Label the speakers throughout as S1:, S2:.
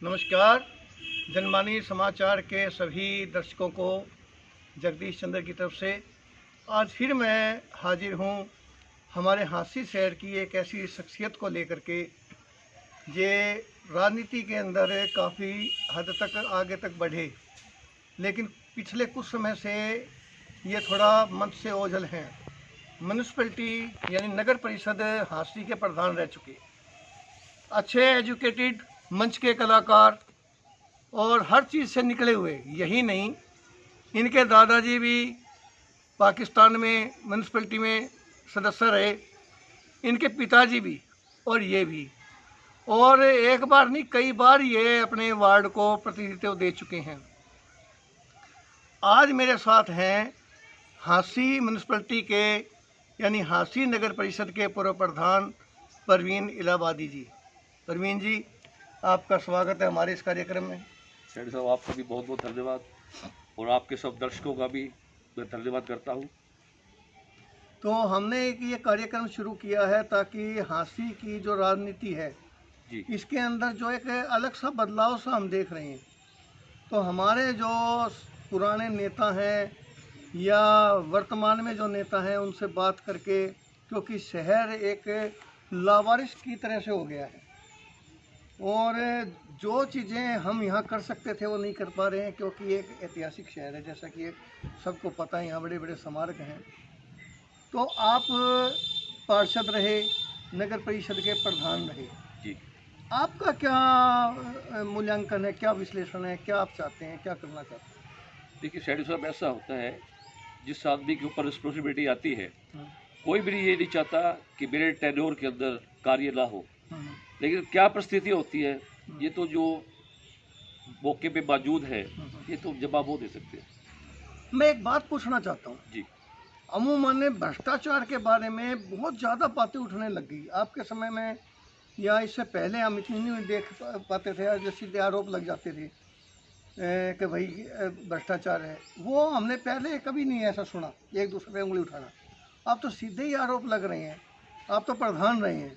S1: नमस्कार। जनमानस समाचार के सभी दर्शकों को जगदीश चंद्र की तरफ से आज फिर मैं हाजिर हूँ हमारे हांसी शहर की एक ऐसी शख्सियत को लेकर के ये राजनीति के अंदर काफ़ी हद तक आगे तक बढ़े, लेकिन पिछले कुछ समय से ये थोड़ा मंच से ओझल हैं। म्यूनिसिपैलिटी यानी नगर परिषद हांसी के प्रधान रह चुके, अच्छे एजुकेटेड मंच के कलाकार और हर चीज़ से निकले हुए। यही नहीं, इनके दादाजी भी पाकिस्तान में म्यूनिसिपैलिटी में सदस्य रहे, इनके पिताजी भी और ये भी, और एक बार नहीं कई बार ये अपने वार्ड को प्रतिनिधित्व दे चुके हैं। आज मेरे साथ हैं हांसी म्यूनिसिपैलिटी के यानी हांसी नगर परिषद के पूर्व प्रधान परवीन इलाहाबादी जी। परवीन जी, आपका स्वागत है हमारे इस कार्यक्रम में।
S2: सैनी साहब, आपका भी बहुत बहुत धन्यवाद और आपके सब दर्शकों का भी मैं धन्यवाद करता हूँ।
S1: तो हमने एक ये कार्यक्रम शुरू किया है ताकि हांसी की जो राजनीति है
S2: जी,
S1: इसके अंदर जो एक अलग सा बदलाव सा हम देख रहे हैं। तो हमारे जो पुराने नेता हैं या वर्तमान में जो नेता हैं उनसे बात करके, क्योंकि शहर एक लावारिस की तरह से हो गया है और जो चीज़ें हम यहाँ कर सकते थे वो नहीं कर पा रहे हैं, क्योंकि एक ऐतिहासिक शहर है, जैसा कि सबको पता है, यहाँ बड़े बड़े स्मारक हैं। तो आप पार्षद रहे, नगर परिषद के प्रधान रहे,
S2: जी।
S1: आपका क्या मूल्यांकन है, क्या विश्लेषण है, क्या आप चाहते हैं, क्या करना चाहते हैं?
S2: देखिए सैनी साहब, ऐसा होता है जिस आदमी के ऊपर रिस्पॉन्सिबिलिटी आती है,
S1: हम्म,
S2: कोई भी ये नहीं चाहता कि मेरे टेन्योर के अंदर कार्य ना हो,
S1: हम्म,
S2: लेकिन क्या परिस्थिति होती है ये तो जो मौके पे मौजूद है ये तो जवाब वो दे सकते हैं।
S1: मैं एक बात पूछना चाहता हूँ।
S2: जी,
S1: अमूमन भ्रष्टाचार के बारे में बहुत ज़्यादा बातें उठने लग गई आपके समय में, या इससे पहले हम इतनी नहीं देख पाते थे, जो सीधे आरोप लग जाते थे कि भाई भ्रष्टाचार है। वो हमने पहले कभी नहीं ऐसा सुना, एक दूसरे पे उंगली उठाना। अब तो सीधे ही आरोप लग रहे हैं, आप तो प्रधान रहे हैं।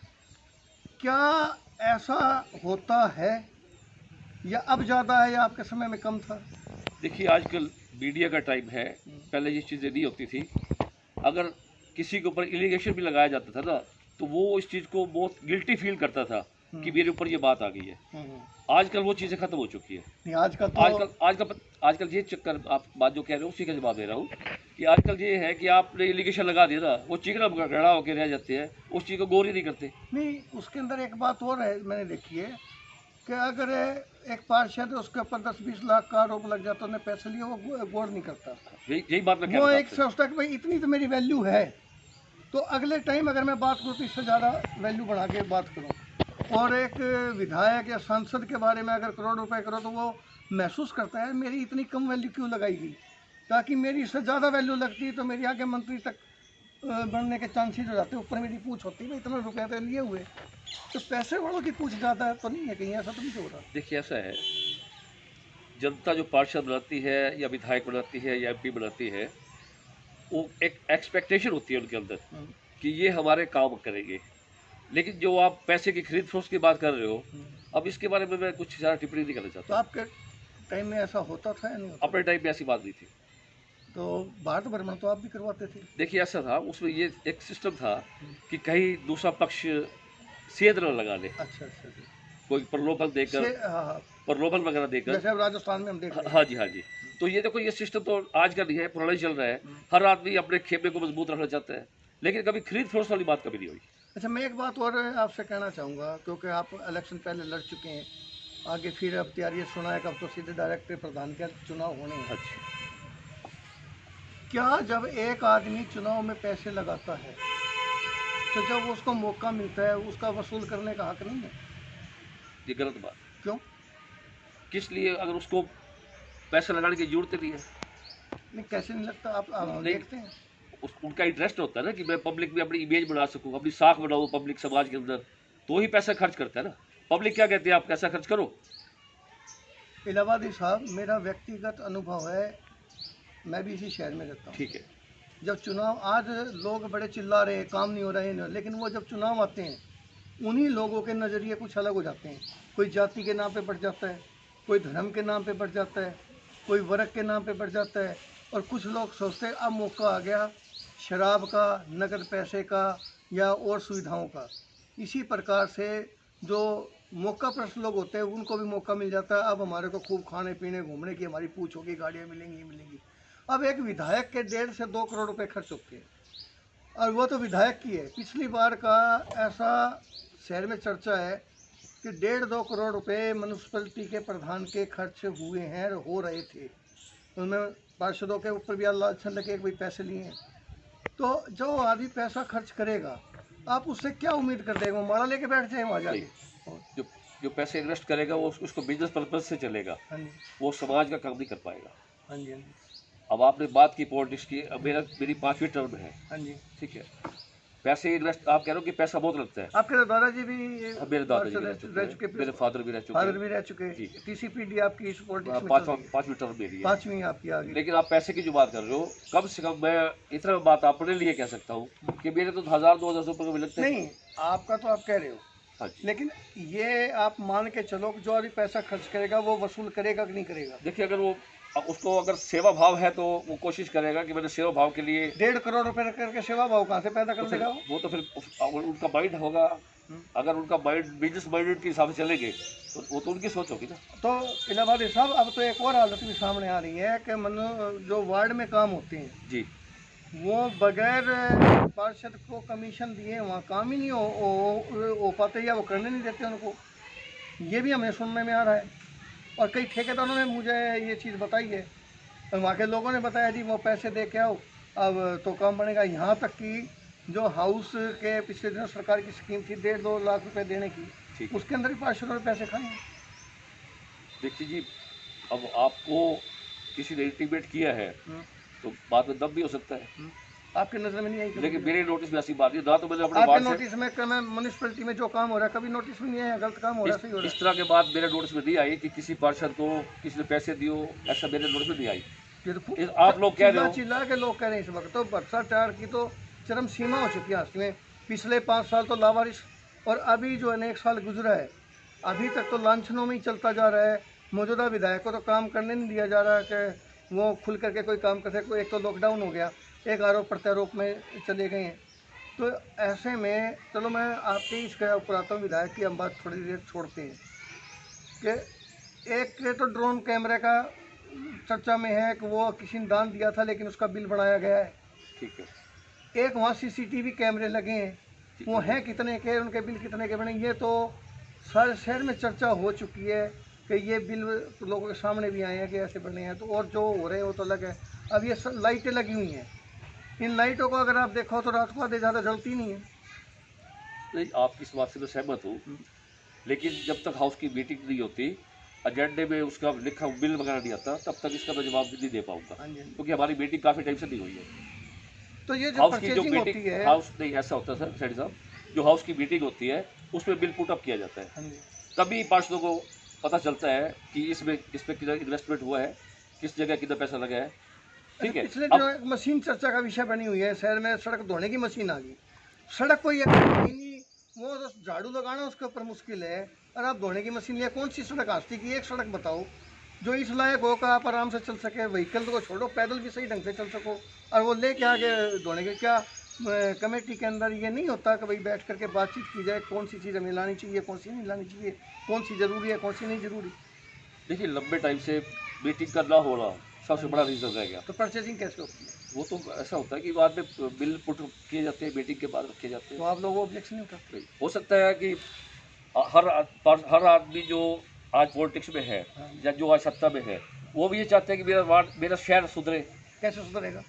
S1: क्या ऐसा होता है या अब ज़्यादा है या आपके समय में कम था?
S2: देखिए आजकल मीडिया का टाइम है, पहले ये चीज़ें नहीं होती थी। अगर किसी के ऊपर एलिगेशन भी लगाया जाता था ना, तो वो इस चीज़ को बहुत गिल्टी फील करता था कि मेरे ऊपर ये बात आ गई है। आजकल वो चीज़ें खत्म हो चुकी है।
S1: नहीं, आजकल तो
S2: आजकल ये चक्कर, आप बात जो कह रहे हो उसी का जवाब दे रहा हूँ कि आजकल ये है कि आपने एलिगेशन लगा दिया ना, वो चिकना गड़ा होकर रह जाते हैं, उस चीज़ को गौर ही नहीं करते।
S1: नहीं, उसके अंदर एक बात और है, मैंने देखी है कि अगर एक पार्षद है उसके ऊपर 10-20 लाख का आरोप लग जाता है, उसने पैसे लिए, वो गौर नहीं करता।
S2: यही बात मैं कह
S1: वो
S2: रहा था
S1: एक
S2: आपसे।
S1: सोचता है कि भाई इतनी तो मेरी वैल्यू है, तो अगले टाइम अगर मैं बात करूँ तो इससे ज़्यादा वैल्यू बढ़ा के बात करूँ। और एक विधायक या सांसद के बारे में अगर करोड़ रुपए करो तो वो महसूस करता है मेरी इतनी कम वैल्यू क्यों लगाई गई, ताकि मेरी इससे ज़्यादा वैल्यू लगती तो मेरी आगे मंत्री तक बनने के चांसेस हो जाते। ऊपर मेरी पूछ होती है, इतना रुपया तो लिए हुए, तो पैसे वालों की पूछ ज़्यादा है तो नहीं है, कहीं ऐसा तो नहीं हो रहा?
S2: देखिए ऐसा है, जनता जो पार्षद बनाती है या विधायक बनाती है या एमपी बनाती है, वो एक एक्सपेक्टेशन होती है उनके अंदर कि ये हमारे काम करेंगे। लेकिन जो आप पैसे की खरीद फरोख्त की बात कर रहे हो, अब इसके बारे में मैं कुछ ज़्यादा टिप्पणी नहीं करना
S1: तो
S2: चाहता।
S1: आपके टाइम में ऐसा होता था या नहीं होता?
S2: अपने टाइम पे ऐसी बात नहीं थी।
S1: तो भारत भ्रमण तो आप भी करवाते थे?
S2: देखिए ऐसा था, उसमें ये एक सिस्टम था कि कहीं दूसरा पक्ष सेंध न लगा ले,
S1: अच्छा अच्छा अच्छा।
S2: कोई प्रलोभन देकर,
S1: हाँ,
S2: प्रलोभन वगैरह देकर।
S1: जैसे अब राजस्थान में हम देख रहे हैं।
S2: हाँ जी, हाँ जी। तो ये देखो, ये सिस्टम तो आज का नहीं है, पुराना ही चल रहा है। हर आदमी अपने खेमे को मजबूत रखना चाहता है, लेकिन कभी खरीद फरोख्त वाली बात कभी नहीं हुई।
S1: अच्छा, मैं एक बात और आपसे कहना चाहूँगा, क्योंकि आप इलेक्शन पहले लड़ चुके हैं, आगे फिर अब तैयारी सुना है कि अब तो सीधे डायरेक्ट प्रधान के चुनाव होने हैं।
S2: अच्छा,
S1: क्या जब एक आदमी चुनाव में पैसे लगाता है तो जब उसको मौका मिलता है उसका वसूल करने का हक नहीं है?
S2: ये गलत बात।
S1: क्यों?
S2: किस लिए, अगर उसको पैसा लगाने की जरूरत नहीं है?
S1: नहीं, कैसे नहीं लगता? आप
S2: नहीं,
S1: देखते हैं।
S2: उनका इंटरेस्ट होता है ना कि मैं पब्लिक में अपनी इमेज बना सकूं, अपनी साख बनाऊं पब्लिक समाज के अंदर, तो ही पैसा खर्च करता है ना। पब्लिक क्या कहती है, आप पैसा खर्च करो।
S1: इलाहाबादी साहब, मेरा व्यक्तिगत अनुभव है, मैं भी इसी शहर में रहता हूँ।
S2: ठीक है।
S1: जब चुनाव, आज लोग बड़े चिल्ला रहे हैं काम नहीं हो रहा है, लेकिन वो जब चुनाव आते हैं उन्हीं लोगों के नज़रिए कुछ अलग हो जाते हैं। कोई जाति के नाम पे बढ़ जाता है, कोई धर्म के नाम पे बढ़ जाता है, कोई वर्ग के नाम पे बढ़ जाता है। और कुछ लोग सोचते हैं अब मौका आ गया शराब का, नकद पैसे का या और सुविधाओं का। इसी प्रकार से जो मौका प्रस्त लोग होते हैं उनको भी मौका मिल जाता है। अब हमारे को खूब खाने पीने घूमने की हमारी पूछ होगी, गाड़ियाँ मिलेंगी मिलेंगी। अब एक विधायक के 1.5 से 2 करोड़ रुपए खर्च होते हैं, और वो तो विधायक की है। पिछली बार का ऐसा शहर में चर्चा है कि 1.5-2 करोड़ रुपए म्यूनसिपलिटी के प्रधान के खर्च हुए हैं, हो रहे थे। उनमें पार्षदों के ऊपर भी लालच लगे कि भाई पैसे लिए हैं। तो जो आदमी पैसा खर्च करेगा आप उससे क्या उम्मीद कर देंगे? वो माला लेके बैठ जाए वहाँ जाके?
S2: जो जो पैसे इन्वेस्ट करेगा वो उसको बिजनेस पर्पज से चलेगा,
S1: हाँ जी,
S2: वो समाज का काम नहीं कर पाएगा।
S1: हाँ जी, हाँ जी,
S2: अब आपने बात की पॉलिटिक्स की, अब मेरी 5वीं टर्म है,
S1: हाँ जी।
S2: ठीक है। पैसे इन्वेस्ट, आप कह रहे हो कि पैसा बहुत लगता है।
S1: आपके तो दादाजी भी
S2: अब मेरे दादाजी भी रह
S1: रह
S2: चुके
S1: चुके,
S2: हैं, मेरे फादर भी रह चुके
S1: फादर
S2: हैं।
S1: भी रह चुके।
S2: ठीक है।
S1: टीसीपीडी आपकी इस पॉलिटिक्स में चल रही है।
S2: 5वीं टर्म मेरी है।
S1: 5वीं आपकी आ गई।
S2: लेकिन आप पैसे की जो बात कर रहे हो, कम से कम मैं इतना बात अपने लिए कह सकता हूँ कि मेरे तो 1000-2000 रुपये भी लगते हैं।
S1: नहीं, आपका तो आप कह रहे हो,
S2: हाँ जी।
S1: लेकिन ये आप मान के चलो कि जो आदमी पैसा खर्च करेगा वो वसूल करेगा कि नहीं करेगा?
S2: देखिए, अगर वो उसको अगर सेवा भाव है तो वो कोशिश करेगा कि मैंने सेवा भाव के लिए
S1: 1.5 करोड़ रुपए रख करके सेवा भाव कहाँ से पैदा कर देगा वो?
S2: वो तो फिर उनका माइंड होगा। अगर उनका माइंड बिजनेस माइंडेड के हिसाब से चलेंगे तो वो तो उनकी सोच होगी ना।
S1: तो इलाहाबादी साहब, अब तो एक और हालत भी सामने आ रही है कि मनो जो वार्ड में काम होते हैं
S2: जी,
S1: वो बगैर पार्षद को कमीशन दिए वहाँ काम ही नहीं हो पाते, या वो करने नहीं देते उनको। ये भी हमें सुनने में आ रहा है, और कई ठेकेदारों ने मुझे ये चीज़ बताई है, और वहाँ के लोगों ने बताया जी वो पैसे दे के आओ अब तो काम बनेगा। यहाँ तक कि जो हाउस के पिछले दिनों सरकार की स्कीम थी 1.5-2 लाख रुपए देने की,
S2: ठीक है।
S1: उसके अंदर भी पार्षदों ने पैसे खाए हैं।
S2: देखिए जी, अब आपको किसी ने इंटीमेट किया है
S1: हम्म,
S2: तो बाद में दब भी हो सकता है।
S1: हम्म। आपकी नज़र में नहीं आई कभी?
S2: लेकिन मेरे नोटिस में ऐसी बात नहीं, ना तो मैंने अपने
S1: आपके
S2: वार्ड से
S1: नोटिस में म्यूनिसिपलिटी में जो काम हो रहा है कभी नोटिस में नहीं आया? गलत काम हो रहा है, सही हो रहा
S2: इस तरह के बात मेरे नोटिस में नहीं आई कि किसी पार्षद को किसी ने पैसे दियो, ऐसा मेरे नोटिस में नहीं आई।
S1: है? ये तो
S2: आप लोग कह रहे हो,
S1: चिल्ला के लोग कह रहे हैं इस वक्त तो भ्रष्टाचार की तो चरम सीमा हो चुकी है इसमें। पिछले 5 साल तो लावारिस, और अभी जो है 1 साल गुजरा है, अभी तक तो लांछनों में ही चलता जा रहा है। मौजूदा विधायक को तो काम करने नहीं दिया जा रहा है कि वो खुल करके कोई काम कर सके। एक तो लॉकडाउन हो गया, एक आरोप प्रत्यारोप में चले गए हैं। तो ऐसे में चलो मैं आपके इस ऊपर आता हूँ, विधायक की हम बात थोड़ी देर छोड़ते हैं कि एक के तो ड्रोन कैमरे का चर्चा में है कि वो किसी ने दान दिया था लेकिन उसका बिल बनाया गया है।
S2: ठीक है,
S1: एक वहाँ सीसीटीवी कैमरे लगे हैं, वो हैं कितने के, उनके बिल कितने के बने, ये तो सारे शहर में चर्चा हो चुकी है कि ये बिल लोगों के सामने भी आए हैं कि ऐसे बने हैं। तो और जो हो रहे हैं वो तो अलग है। अब ये लाइटें लगी हुई हैं, इन लाइटों को अगर आप देखो तो रात को आधे ज़्यादा जलती नहीं है।
S2: नहीं, आपकी इस बात से मैं सहमत हूँ, लेकिन जब तक हाउस की मीटिंग नहीं होती, एजेंडे में उसका लिखा बिल वगैरह नहीं आता, तब तक इसका मैं जवाब नहीं दे पाऊंगा,
S1: हाँ जी, हाँ जी।
S2: क्योंकि हमारी मीटिंग काफ़ी टाइम से नहीं हुई है।
S1: तो ये जो
S2: हाउस की जो
S1: परचेजिंग होती
S2: मीटिंग,
S1: है,
S2: हाउस नहीं ऐसा होता है सर सेठी साहब, जो हाउस की मीटिंग होती है उसमें बिल पुट अप किया जाता है,
S1: हाँ जी,
S2: तभी पार्षदों को पता चलता है कि इसमें इस पर कितना इन्वेस्टमेंट हुआ है, किस जगह कितना पैसा लगा है। ठीक है।
S1: पिछले
S2: अब
S1: दिनों एक मशीन चर्चा का विषय बनी हुई है, शहर में सड़क धोने की मशीन आ गई। सड़क कोई नहीं, वो तो झाड़ू लगाना उसके ऊपर मुश्किल है, और आप धोने की मशीन लिया। कौन सी सड़क आस्ती की, एक सड़क बताओ जो इस लायक हो कि आप आराम से चल सके, व्हीकल को छोड़ो पैदल भी सही ढंग से चल सको, और वो लेके आगे धोने के। क्या कमेटी के अंदर ये नहीं होता कि भाई बैठ करके बातचीत की जाए कौन सी चीज़ हमें लानी चाहिए, कौन सी नहीं लानी चाहिए, कौन सी ज़रूरी है, कौन सी नहीं ज़रूरी?
S2: देखिए, लंबे टाइम से मीटिंग का ना होना सबसे बड़ा रीज़न रह गया।
S1: तो परचेजिंग कैसे होती है?
S2: वो तो ऐसा होता है कि बाद में बिल पुट किए जाते हैं, मीटिंग के बाद रखे जाते
S1: तो
S2: हैं।
S1: आप लोग ऑब्जेक्शन नहीं उठाते?
S2: हो सकता है कि हर आदमी जो आज पॉलिटिक्स में है
S1: हाँ।
S2: या जो आज सत्ता में है, वो भी ये चाहते हैं कि मेरा वार्ड, मेरा शहर सुधरे।
S1: कैसे सुधरेगा?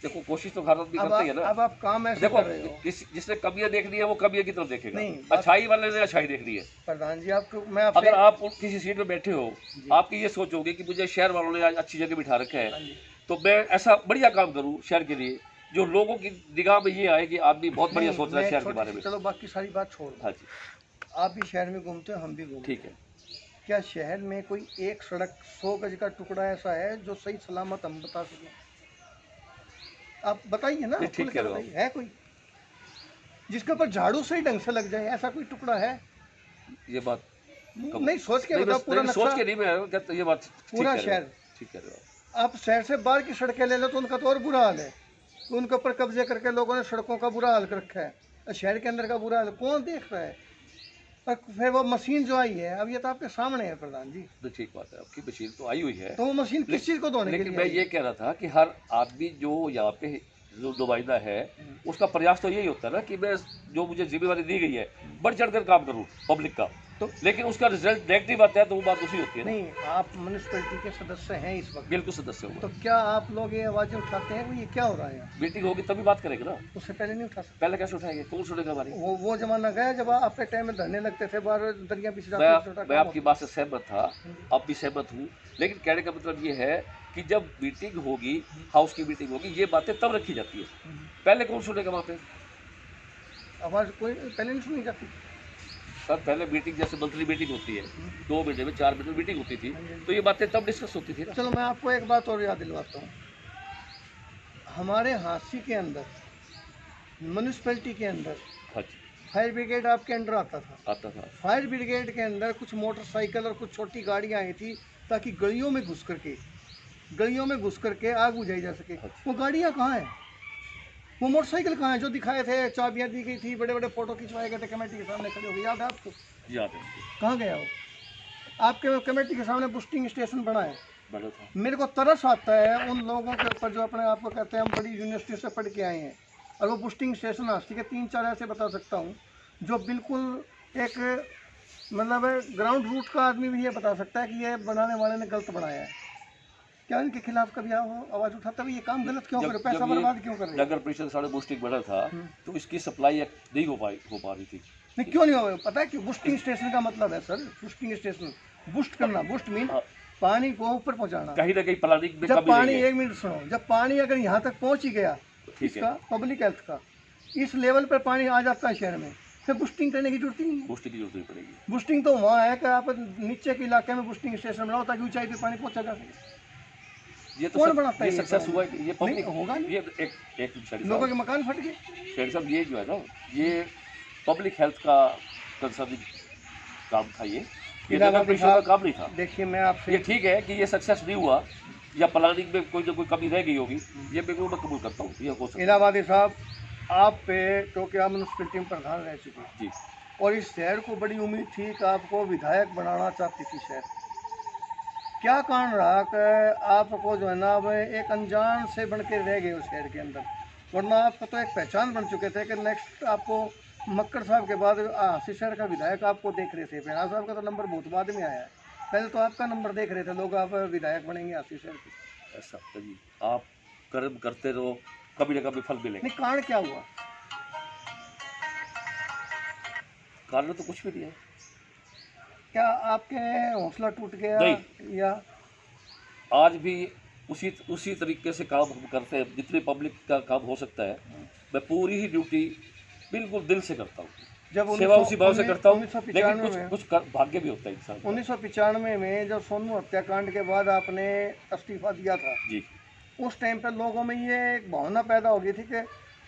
S2: देखो, कोशिश तो हर आदमी करता ही है ना।
S1: अब आप काम ऐसे
S2: देखो,
S1: कर रहे हो।
S2: जिसने कमियां देखनी है वो कमियां की तरफ देखेगा,
S1: नहीं,
S2: अच्छाई वाले ने अच्छाई देखनी है।
S1: प्रधान जी, आपको मैं आपसे
S2: अगर आप किसी सीट में बैठे हो, आपकी ये सोच होगी कि मुझे शहर वालों ने आज अच्छी जगह बिठा रखा
S1: हाँ
S2: है,
S1: जी,
S2: तो मैं ऐसा बढ़िया काम करूं शहर के लिए, जो लोगों की निगाह में ये आए कि आदमी बहुत बढ़िया
S1: नहीं,
S2: सोच रहा है
S1: मैं
S2: शहर के
S1: छोटी
S2: बारे
S1: सी-
S2: में।
S1: चलो बाकी सारी बात छोड़ दो।
S2: हाँ जी,
S1: आप भी शहर में घूमते हो, हम भी घूमते
S2: ठीक है।
S1: हैं। क्या शहर में कोई एक सड़क 100 गज का टुकड़ा ऐसा है जो सही सलामत हम बता सकें? आप बताइए ना,
S2: नहीं, ठीक
S1: खुल
S2: कह
S1: कर
S2: रहे हो
S1: बताइए, है कोई? जिसके ऊपर झाड़ू सही ढंग से लग जाए, ऐसा कोई टुकड़ा है?
S2: ये बात
S1: नहीं सोच के
S2: नहीं,
S1: बताओ,
S2: बस
S1: पूरा
S2: नहीं, सोच
S1: नक्शा,
S2: के नहीं, मैं कहता ये बात ठीक
S1: पूरा
S2: कह रहे हो,
S1: शहर।
S2: ठीक कह रहे हो
S1: आप शहर से बाहर की सड़कें ले लो तो उनका तो और बुरा हाल है, तो उनके ऊपर कब्जे करके लोगों ने सड़कों का बुरा हाल कर रखा है, और शहर के अंदर का बुरा हाल कौन देख रहा है? और फिर वो मशीन जो आई है, अब ये तो आपके सामने है प्रधान जी,
S2: तो ठीक बात है, आपकी मशीन तो आई हुई है,
S1: तो वो मशीन किस चीज़ को धोने के
S2: लेकिन
S1: लिए
S2: मैं
S1: आई
S2: ये
S1: है?
S2: कह रहा था कि हर आदमी जो यहाँ पे जो नुमाइंदा है उसका प्रयास तो यही होता है ना कि मैं जो मुझे जिम्मेवारी दी गई है बढ़ चढ़कर काम करूँ पब्लिक का,
S1: तो
S2: लेकिन उसका रिजल्ट नेगेटिव आता है तो वो बात दूसरी होती है ना।
S1: नहीं, आप म्यूनिसिपैलिटी के सदस्य हैं इस वक्त,
S2: बिल्कुल सदस्य
S1: तो
S2: होगा,
S1: क्या आप लोग ये आवाज़ें उठाते हैं कि ये क्या हो रहा है?
S2: मीटिंग होगी तभी बात करेंगे ना,
S1: उससे पहले नहीं उठा सकते?
S2: पहले कैसे उठाएंगे, कौन सुनेगा हमारी?
S1: वो जमाना गया जब आपके टाइम में धरने लगते थे बाहर, दरिया पिछड़ा
S2: मैं आपकी बात से सहमत था, अब भी सहमत हूँ, लेकिन कहने का मतलब ये है कि जब मीटिंग होगी, हाउस की मीटिंग होगी, ये बातें तब रखी जाती है, पहले कौन सुनेगा वहाँ पे?
S1: आवाज़ कोई पहले नहीं सुनी जाती?
S2: सर पहले मीटिंग जैसे मंथली मीटिंग होती है, 2 महीने में 4 महीने में मीटिंग होती थी, तो ये बातें तब डिस्कस होती थी ना।
S1: चलो मैं आपको एक बात और याद दिलवाता हूँ, हमारे हांसी के अंदर, म्यूनिसिपैलिटी के अंदर
S2: हाँ जी,
S1: फायर ब्रिगेड आपके अंडर आता था।
S2: आता था,
S1: फायर ब्रिगेड के अंदर कुछ मोटरसाइकिल और कुछ छोटी गाड़ियाँ आई थी ताकि गलियों में घुस करके आग बुझाई जा सके। वो गाड़ियाँ कहाँ हैं? वो मोटरसाइकिल कहाँ है जो दिखाए थे, चाबियाँ दी गई थी, बड़े बड़े फोटो खिंचवाए गए थे, कमेटी के सामने खड़े हो गए, याद है आपको?
S2: याद है,
S1: कहाँ गया वो? आपके कमेटी के सामने बुस्टिंग स्टेशन बना है।
S2: बड़ा था,
S1: मेरे को तरस आता है उन लोगों के ऊपर जो अपने आप को कहते हैं हम बड़ी यूनिवर्सिटी से पढ़ के आए हैं, और वो बुस्टिंग स्टेशन हांसी के 3-4 ऐसे बता सकता हूँ जो बिल्कुल एक मतलब ग्राउंड रूट का आदमी भी ये बता सकता है कि ये बनाने वाले ने गलत बनाया है। क्या इनके खिलाफ कभी आवाज़ उठाता है ये काम गलत क्यों करे, पैसा बर्बाद क्यों कर रहे हैं?
S2: नगर परिषद साढ़े बूस्टिंग बना था तो इसकी सप्लाई नहीं हो पा रही थी।
S1: नहीं क्यों नहीं हो, पता है कि बुस्टिंग स्टेशन का मतलब है सर, बुस्टिंग स्टेशन, बुस्ट करना, बुस्ट मीन पानी को ऊपर पहुंचाना।
S2: कहीं ना कहीं प्लानिंग में
S1: जब
S2: कमी
S1: पानी,
S2: रही है।
S1: एक मिनट सुनो, जब पानी अगर यहाँ तक पहुंच ही गया इसका पब्लिक हेल्थ का, इस लेवल पर पानी आ जाता है शहर में, फिर बुस्टिंग करने की जरूरत ही नहीं है।
S2: बूस्टिंग की जरूरत नहीं पड़ेगी।
S1: बुस्टिंग तो वहाँ है कि आप नीचे के इलाके में बुस्टिंग स्टेशन बनाओ ताकि ऊंचाई पे पानी पहुंचा जा सके।
S2: ये तो
S1: कौन बनाता है?
S2: ये सक्सेस हुआ है, ये
S1: नहीं होगा नहीं,
S2: ये एक
S1: लोगों के मकान फट गए।
S2: शेर साहब ये जो है ना, ये पब्लिक हेल्थ का कंसर्निंग काम था, ये नगर परिषद का काम नहीं था।
S1: देखिए मैं आपसे,
S2: ये ठीक है कि ये सक्सेस नहीं हुआ या प्लानिंग में कोई ना कोई कमी रह गई होगी, ये बिल्कुल मैं कबूल करता हूँ, ये हो सकता है।
S1: इलाहाबादी साहब आप पे क्योंकि आप म्यूनसिपैलिटी में प्रधान रह चुके हैं
S2: जी,
S1: और इस शहर को बड़ी उम्मीद थी कि आपको विधायक बनाना चाहती थी शहर, क्या कारण रहा कि आपको जो है ना अब एक अनजान से बन के रह गए उस शहर के अंदर, वरना आपको तो एक पहचान बन चुके थे कि नेक्स्ट आपको मक्कर साहब के बाद हांसी शहर का विधायक आपको देख रहे थे। पेड़ा साहब का तो नंबर बहुत बाद में आया है, पहले तो आपका नंबर देख रहे थे लोग, आप विधायक बनेंगे हांसी शहर के।
S2: ऐसा तो जी, आप कर्म करते रहो, कभी ना कभी फल मिलेगा।
S1: नहीं कारण क्या हुआ?
S2: कारण तो कुछ भी नहीं है।
S1: क्या आपके हौसला टूट गया?
S2: नहीं।
S1: या
S2: आज भी उसी तरीके से काम हम करते हैं, जितनी पब्लिक का काम हो सकता है, मैं पूरी ही ड्यूटी बिल्कुल दिल से करता हूँ,
S1: जब
S2: सेवा उसी भाव से करता हूँ,
S1: 1995
S2: लेकिन कुछ भाग्य भी होता है इंसान का।
S1: 1995 में जब सोनू हत्याकांड के बाद आपने इस्तीफा दिया था
S2: जी,
S1: उस टाइम पर लोगों में ये एक भावना पैदा हो गई थी कि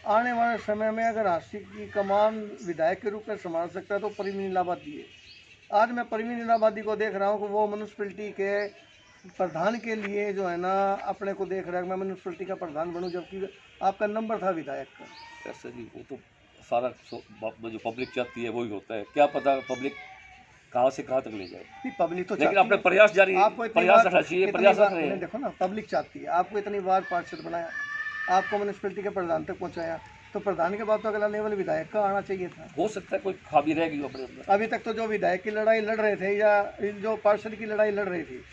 S1: आने वाले समय में अगर हांसी की कमान विधायक के रूप में संभाल सकता है तो परवीन इलाहाबादी है। आज मैं परवीन इलाहाबादी को देख रहा हूँ कि वो म्यूनसिपैलिटी के प्रधान के लिए जो है ना अपने को देख रहा है, मैं म्यूनसिपैलिटी का प्रधान बनूं, जबकि आपका नंबर था विधायक का।
S2: ऐसा जी, वो तो सारा जो पब्लिक चाहती है वही होता है, क्या पता पब्लिक कहाँ से कहाँ तक ले जाए।
S1: नहीं पब्लिक तो
S2: लेकिन
S1: चाहती
S2: अपने
S1: है,
S2: प्रयास जारी,
S1: आपको
S2: प्रयास रखना चाहिए, प्रयास रख रहे हैं।
S1: देखो ना, पब्लिक चाहती है, आपको इतनी बार पार्षद बनाया, आपको म्यूनसिपैलिटी के प्रधान तक पहुंचाया, तो प्रधान के बाद तो अगला लेवल विधायक का आना चाहिए था।
S2: हो सकता है कोई खामी रह गई अपने अंदर।
S1: अभी तक तो जो विधायक की लड़ाई लड़ रहे थे या जो पार्षद की लड़ाई लड़ रही थी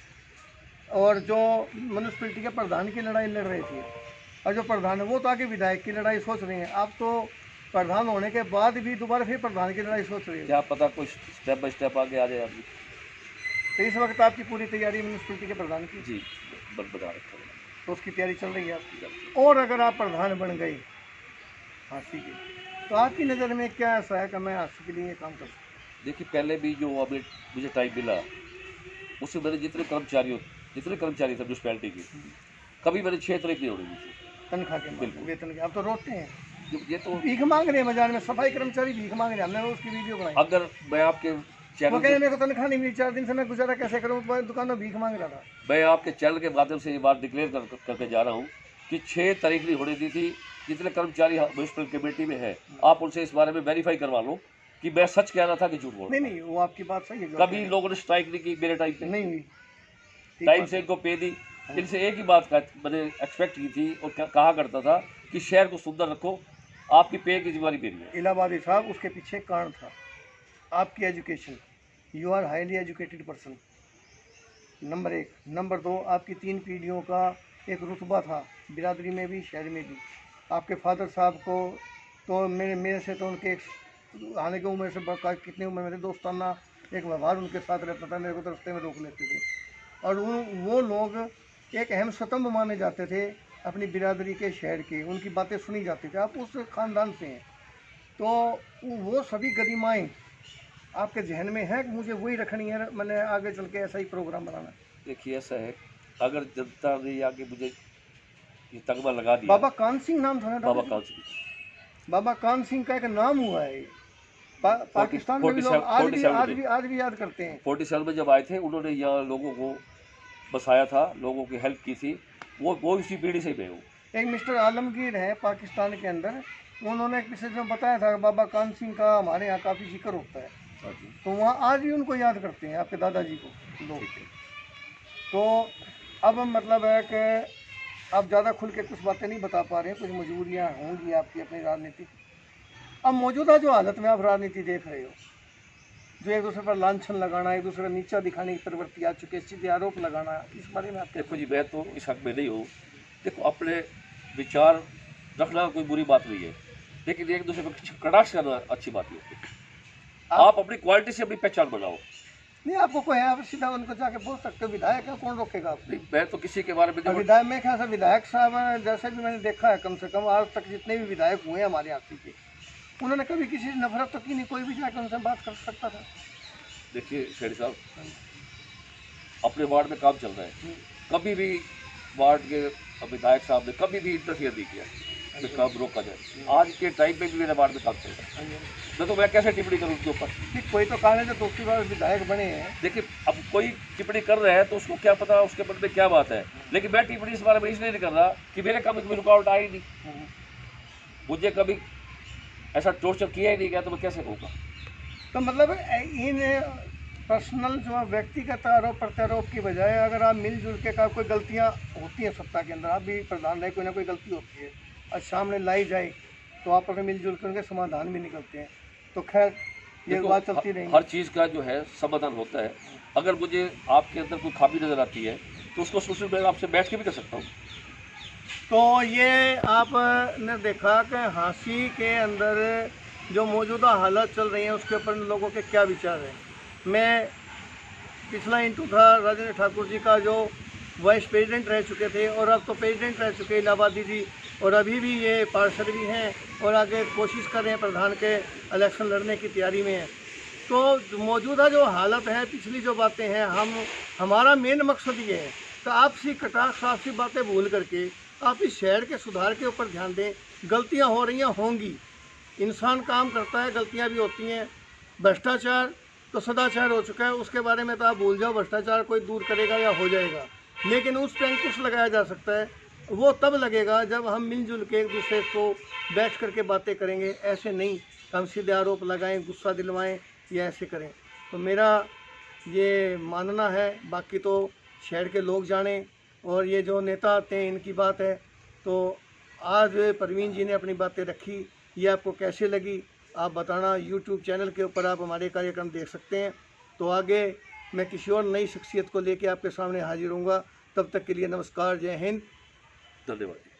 S1: और जो म्यूनसिपैलिटी के प्रधान की लड़ाई लड़ रही थी, और जो प्रधान है वो तो आगे विधायक की लड़ाई सोच रहे हैं। आप तो प्रधान होने के बाद भी दोबारा फिर प्रधान की लड़ाई सोच रहे हैं।
S2: क्या पता कोई स्टेप बाय स्टेप आगे आ जाए अभी।
S1: तो इस वक्त आपकी पूरी तैयारी म्यूनसिपैलिटी के प्रधान की?
S2: जी, बता रखा है।
S1: तो उसकी तैयारी चल रही है आपकी। और अगर आप प्रधान बन गए हांसी के, तो आपकी नज़र में क्या ऐसा है कि मैं हांसी के लिए काम कर सकूँ?
S2: देखिए, पहले भी जो अभी मुझे टाइम मिला उससे मैंने जितने कर्मचारी थे म्यूनसिपैलिटी के, कभी मैंने 6 तारीख नहीं होने दी थी
S1: तनख्वाह के,
S2: बिल्कुल।
S1: वेतन के, आप तो रोते हैं।
S2: ये तो
S1: भीख मांग रहे हैं बाजार में, सफाई कर्मचारी भीख मांग रहे हैं, हमने उसकी वीडियो बनाई।
S2: अगर मैं आपके
S1: वो
S2: चैनल
S1: कह रहे मेरे को तनख्वाह नहीं मिली, 4 दिन से मैं गुजारा कैसे करूँ, दुकान में भीख मांग रहा था।
S2: मैं आपके चैनल के माध्यम से ये बात डिक्लेयर करके जा रहा हूँ कि 6 तारीख नहीं होने दी थी। जितने कर्मचारी म्यूनसिपल कमेटी में है, आप उनसे इस बारे में वेरीफाई करवा लो कि मैं सच कह रहा था कि झूठ बोल रहा
S1: नहीं नहीं, वो आपकी बात सही है। जो
S2: कभी लोगों ने स्ट्राइक नहीं की मेरे टाइम पे,
S1: नहीं हुई, ठीक
S2: टाइम
S1: बात
S2: से
S1: है।
S2: इनको पे दी। इनसे एक ही बात का मैंने एक्सपेक्ट की थी और कहा करता था कि शहर को सुंदर रखो, आपकी पे की जिम्मेदारी मेरी है।
S1: इलाहाबादी साहब, उसके पीछे कारण था आपकी education. You are highly educated person, number 1। Number 2, आपकी 3 पीढ़ियों का एक रुतबा था बिरादरी में भी, शहर में भी। आपके फादर साहब को तो मेरे से तो उनके हालांकि उम्र से बड़ा, कितनी उम्र में थे, दोस्ताना एक व्यवहार उनके साथ रहता था, मेरे को तो रास्ते में रोक लेते थे। और वो लोग एक अहम स्तंभ माने जाते थे अपनी बिरादरी के, शहर के, उनकी बातें सुनी जाती थी। आप उस ख़ानदान से हैं, तो वो सभी गरिमाएँ आपके जहन में है कि मुझे वही रखनी है, मैंने आगे चल के ऐसा ही प्रोग्राम बनाना है।
S2: देखिए ऐसा है, अगर जनता ने आगे मुझे ये तगमा लगा दिया,
S1: बाबा कान सिंह नाम था ना,
S2: बाबा
S1: दादा?
S2: काल सिंह,
S1: बाबा कान सिंह का एक नाम हुआ है। पाकिस्तान में भी लोग आज भी याद करते हैं।
S2: 47 में जब आए थे, उन्होंने यहाँ लोगों को बसाया था, लोगों की हेल्प की थी, वो इसी पीढ़ी से ही मैं हूँ।
S1: एक मिस्टर आलमगीर है पाकिस्तान के अंदर, उन्होंने एक मैसेज में बताया था कि बाबा कान सिंह का हमारे यहाँ काफ़ी जिक्र होता है, तो वहाँ आज भी उनको याद करते हैं, आपके दादाजी को लोग। तो अब मतलब है कि आप ज़्यादा खुल के कुछ बातें नहीं बता पा रहे हैं, कुछ मजबूरियाँ होंगी आपकी अपनी राजनीति। अब मौजूदा जो हालत में आप राजनीति देख रहे हो, जो एक दूसरे पर लांछन लगाना, एक दूसरे का नीचा दिखाने की प्रवृत्ति आ चुकी है, सीधे आरोप लगाना, इस बारे में आप क्या?
S2: देखो जी, मैं तो इस हक में नहीं हूँ। देखो, अपने विचार रखना कोई बुरी बात नहीं है, लेकिन एक दूसरे पर कटाक्ष करना अच्छी बात नहीं है। आप अपनी क्वालिटी से अपनी पहचान बनाओ।
S1: नहीं, आपको कोई है, आप सीधा उनको जाके बोल सकते हो, विधायक है, कौन रोकेगा आप?
S2: नहीं, मैं तो किसी के बारे में नहीं।
S1: विधायक में क्या, विधायक साहब जैसे भी मैंने देखा है, कम से कम आज तक जितने भी विधायक हुए हैं हमारे यहाँ के, उन्होंने कभी किसी से नफरत तो की नहीं, कोई भी जाकर उनसे बात कर सकता था।
S2: देखिए शेरी साहब, अपने वार्ड में काम चल रहा है, कभी भी वार्ड के विधायक साहब ने कभी भी इंटरफियर नहीं किया कि काम रोका जाए। आज के टाइम पे भी मेरे वार्ड में काम चल रहा है, मैं कैसे टिप्पणी करूँ उसके ऊपर?
S1: कोई तो कारण है जो दूसरी बार विधायक बने हैं।
S2: देखिए, अब कोई टिप्पणी कर रहा है तो उसको क्या पता उसके मन में क्या बात है, लेकिन मैं टिप्पणी इस बारे में इसलिए नहीं कर रहा कि मेरे काम में कोई रुकावट आई नहीं, मुझे कभी ऐसा टॉर्चर किया ही नहीं गया, तो मैं कैसे कहूँगा?
S1: तो मतलब इन पर्सनल जो व्यक्तिगत आरोप प्रत्यारोप की बजाय अगर आप मिलजुल के का, कोई गलतियाँ होती हैं सत्ता के अंदर, आप भी प्रधान रहे, कोई ना कोई गलती होती है और सामने लाई जाए तो आप अपने मिलजुल कर उनके समाधान भी निकलते हैं, तो खैर ये बात चलती रहेगी।
S2: हर चीज़ का जो है समाधान होता है। अगर मुझे आपके अंदर कोई खामी नज़र आती है तो उसको सोशल मैं आपसे बैठ के भी कर सकता हूँ।
S1: तो ये आपने देखा कि हाँसी के अंदर जो मौजूदा हालत चल रही हैं उसके ऊपर लोगों के क्या विचार हैं। मैं पिछला इंटू था राजेंद्र ठाकुर जी का, जो वाइस प्रेसिडेंट रह चुके थे और अब तो प्रेसिडेंट रह चुके इलाहाबादी जी, और अभी भी ये पार्षद भी हैं और आगे कोशिश कर रहे हैं, प्रधान के इलेक्शन लड़ने की तैयारी में हैं। तो मौजूदा जो हालत है, पिछली जो बातें हैं, हमारा मेन मकसद ये है कि आपसी कटाक्ष, आपसी बातें भूल करके आप इस शहर के सुधार के ऊपर ध्यान दें। गलतियां हो रही हैं, होंगी, इंसान काम करता है, गलतियां भी होती हैं। भ्रष्टाचार तो सदाचार हो चुका है, उसके बारे में तो आप भूल जाओ, भ्रष्टाचार कोई दूर करेगा या हो जाएगा, लेकिन उस पर अंकुश लगाया जा सकता है। वो तब लगेगा जब हम मिलजुल के एक दूसरे को बैठ करके बातें करेंगे, ऐसे नहीं हम सीधे आरोप लगाएं, गुस्सा दिलवाएं या ऐसे करें। तो मेरा ये मानना है, बाकी तो शहर के लोग जाने, और ये जो नेता आते हैं इनकी बात है। तो आज परवीन जी ने अपनी बातें रखी, ये आपको कैसे लगी आप बताना। यूट्यूब चैनल के ऊपर आप हमारे कार्यक्रम देख सकते हैं। तो आगे मैं किसी और नई शख्सियत को लेकर आपके सामने हाजिर होऊंगा। तब तक के लिए नमस्कार, जय हिंद,
S2: धन्यवाद।